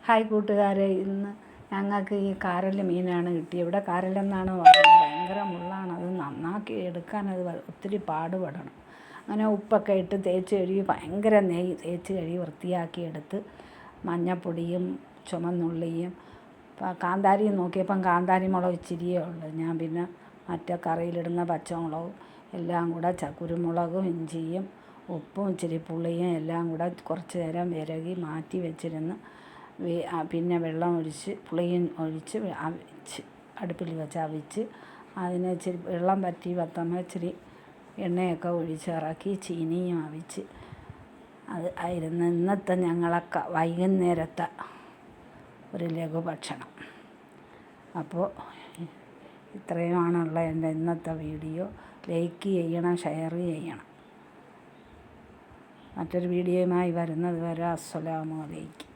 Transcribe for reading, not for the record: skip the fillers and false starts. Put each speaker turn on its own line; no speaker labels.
Hi കൂട്ടുകാരെ, ഇന്ന് ഞങ്ങൾക്ക് ഈ കാരൽ മീനാണ് കിട്ടിയത്. ഇവിടെ കാരലെന്നാണ് പറയുന്നത്. ഭയങ്കര മുള്ളാണ്, അത് നന്നാക്കി എടുക്കാനത് ഒത്തിരി പാടുപെടണം. അങ്ങനെ ഉപ്പൊക്കെ ഇട്ട് തേച്ച് കഴുകി ഭയങ്കര നെയ്യ് തേച്ച് കഴുകി വൃത്തിയാക്കി എടുത്ത് മഞ്ഞപ്പൊടിയും ചുമന്നുള്ളിയും കാന്താരിയും നോക്കിയപ്പം കാന്താരി മുളക് ഇച്ചിരിയേ ഉള്ളൂ. ഞാൻ പിന്നെ മറ്റേ കറിയിലിടുന്ന പച്ചമുളകും എല്ലാം കൂടെ കുരുമുളകും ഇഞ്ചിയും ഉപ്പും ഇച്ചിരി പുളിയും എല്ലാം കൂടെ കുറച്ച് നേരം വിരകി മാറ്റി വെച്ചിരുന്ന് പിന്നെ വെള്ളം ഒഴിച്ച് പുളിയും ഒഴിച്ച് അവിച്ച് അടുപ്പിൽ വെച്ച് അവിച്ച് അതിനെ ഇച്ചിരി വെള്ളം വറ്റി വറ്റുമ്പോൾ ഇച്ചിരി എണ്ണയൊക്കെ ഒഴിച്ച് ഇറക്കി ചീനിയും അവിച്ച് അത് ആയിരുന്നു ഇന്നത്തെ ഞങ്ങളൊക്കെ വൈകുന്നേരത്തെ ഒരു ലഘുഭക്ഷണം. അപ്പോൾ ഇത്രയുമാണുള്ള എൻ്റെ ഇന്നത്തെ വീഡിയോ. ലൈക്ക് ചെയ്യണം, ഷെയർ ചെയ്യണം. മറ്റൊരു വീഡിയോയുമായി വരുന്നത് വരെ അസ്സലാമു അലൈക്കും.